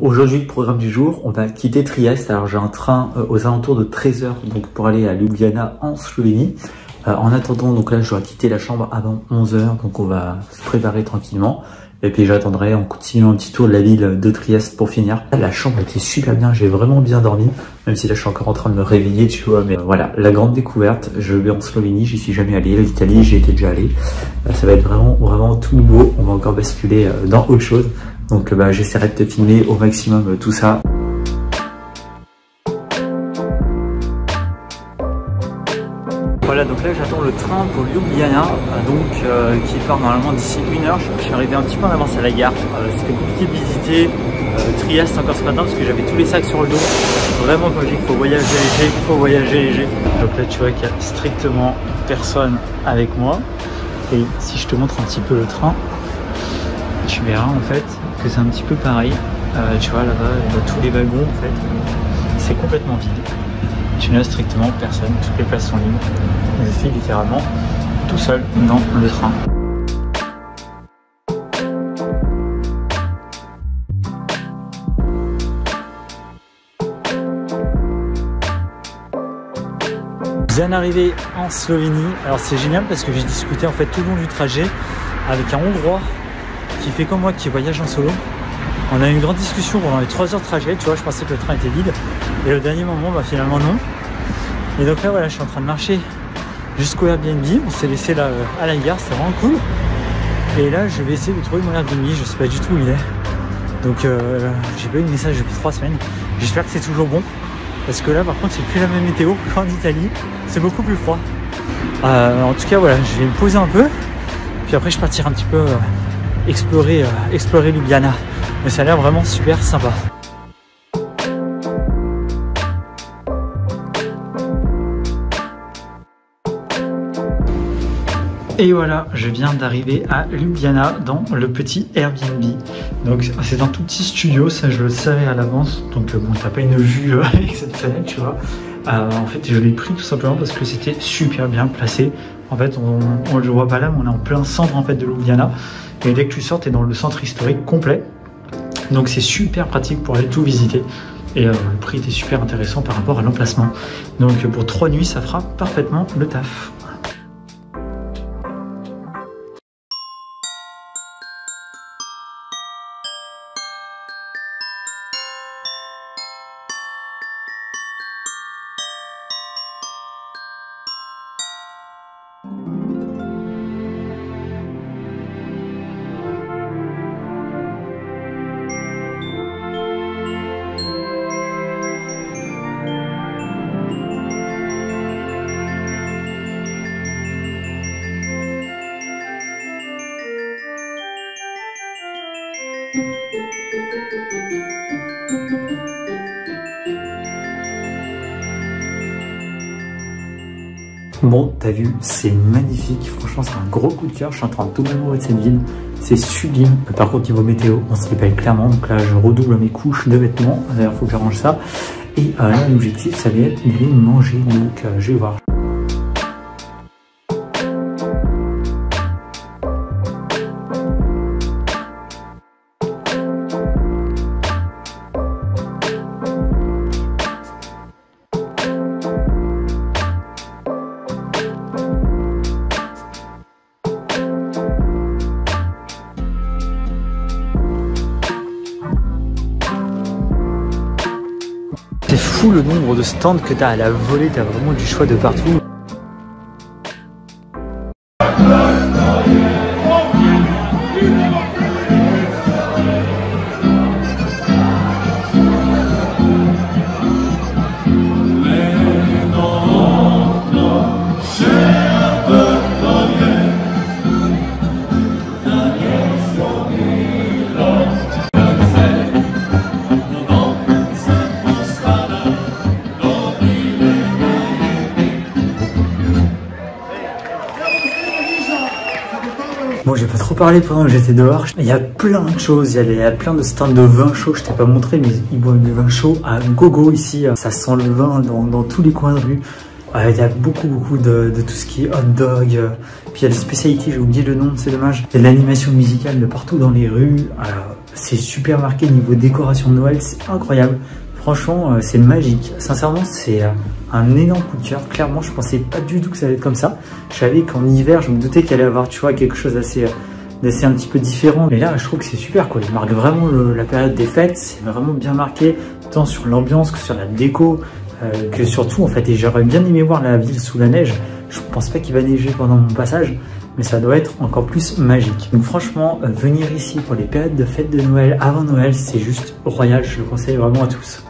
Aujourd'hui, le programme du jour, on va quitter Trieste. Alors j'ai un train aux alentours de 13 h donc pour aller à Ljubljana en Slovénie. En attendant, donc là je dois quitter la chambre avant 11 h, donc on va se préparer tranquillement. Et puis j'attendrai en continuant un petit tour de la ville de Trieste pour finir. La chambre était super bien, j'ai vraiment bien dormi. Même si là je suis encore en train de me réveiller, tu vois. Mais voilà, la grande découverte, je vais en Slovénie, j'y suis jamais allé. L'Italie, j'y étais déjà allé. Ça va être vraiment tout nouveau. On va encore basculer dans autre chose. Donc j'essaierai de te filmer au maximum tout ça. Voilà, donc là j'attends le train pour Ljubljana, qui part normalement d'ici 1 h. Je suis arrivé un petit peu en avance à la gare. C'était compliqué de visiter Trieste encore ce matin parce que j'avais tous les sacs sur le dos. Vraiment, quand je dis qu'il faut voyager léger, il faut voyager léger. Donc là tu vois qu'il n'y a strictement personne avec moi. Et si je te montre un petit peu le train, tu verras en fait que c'est un petit peu pareil. Tu vois là-bas, tous les wagons en fait, c'est complètement vide. Tu n'as strictement personne, toutes les places sont libres. Je suis littéralement tout seul dans le train. Bien arrivé en Slovénie. Alors c'est génial parce que j'ai discuté en fait tout le long du trajet avec un Hongrois qui fait comme moi, qui voyage en solo. On a eu une grande discussion pendant les 3 heures de trajet, tu vois, je pensais que le train était vide. Et au dernier moment, finalement non. Et donc là, voilà, je suis en train de marcher jusqu'au Airbnb. On s'est laissé là à la gare, c'était vraiment cool. Et là, je vais essayer de trouver mon Airbnb, je sais pas du tout où il est. Donc j'ai pas eu de message depuis 3 semaines. J'espère que c'est toujours bon. Parce que là, par contre, c'est plus la même météo qu'en Italie. C'est beaucoup plus froid. En tout cas, voilà, je vais me poser un peu. Puis après, je partirai un petit peu explorer Ljubljana. Mais ça a l'air vraiment super sympa. Et voilà, je viens d'arriver à Ljubljana dans le petit Airbnb. Donc c'est un tout petit studio, ça je le savais à l'avance. Donc bon, t'as pas une vue exceptionnelle, tu vois. En fait, je l'ai pris tout simplement parce que c'était super bien placé. En fait, on le voit pas là, mais on est en plein centre en fait de Ljubljana. Et dès que tu sors, t'es dans le centre historique complet. Donc c'est super pratique pour aller tout visiter. Et le prix était super intéressant par rapport à l'emplacement. Donc pour 3 nuits, ça fera parfaitement le taf. Bon, t'as vu, c'est magnifique, franchement c'est un gros coup de cœur, je suis en train de tomber amoureux de cette ville, c'est sublime. Par contre niveau météo, on se répète clairement, donc là je redouble mes couches de vêtements, d'ailleurs il faut que j'arrange ça. Et là l'objectif ça va être d'aller manger, donc je vais voir. C'est fou le nombre de stands que tu as à la volée, tu as vraiment du choix de partout. Bon, j'ai pas trop parlé pendant que j'étais dehors. Il y a plein de choses, il y a plein de stands de vin chaud, je t'ai pas montré, mais ils boivent du vin chaud à gogo ici. Ça sent le vin dans tous les coins de rue. Il y a beaucoup de tout ce qui est hot dog. Puis il y a des spécialités, j'ai oublié le nom, c'est dommage. Il y a de l'animation musicale de partout dans les rues. c'est super marqué niveau décoration de Noël, c'est incroyable. Franchement, c'est magique. Sincèrement, c'est un énorme coup de cœur. Clairement, je pensais pas du tout que ça allait être comme ça. Je savais qu'en hiver, je me doutais qu'il allait y avoir, tu vois, quelque chose d'assez un petit peu différent. Mais là, je trouve que c'est super, quoi. Il marque vraiment la période des fêtes. C'est vraiment bien marqué, tant sur l'ambiance que sur la déco, que surtout, en fait. Et j'aurais bien aimé voir la ville sous la neige. Je pense pas qu'il va neiger pendant mon passage, mais ça doit être encore plus magique. Donc franchement, venir ici pour les périodes de fêtes de Noël, avant Noël, c'est juste royal. Je le conseille vraiment à tous.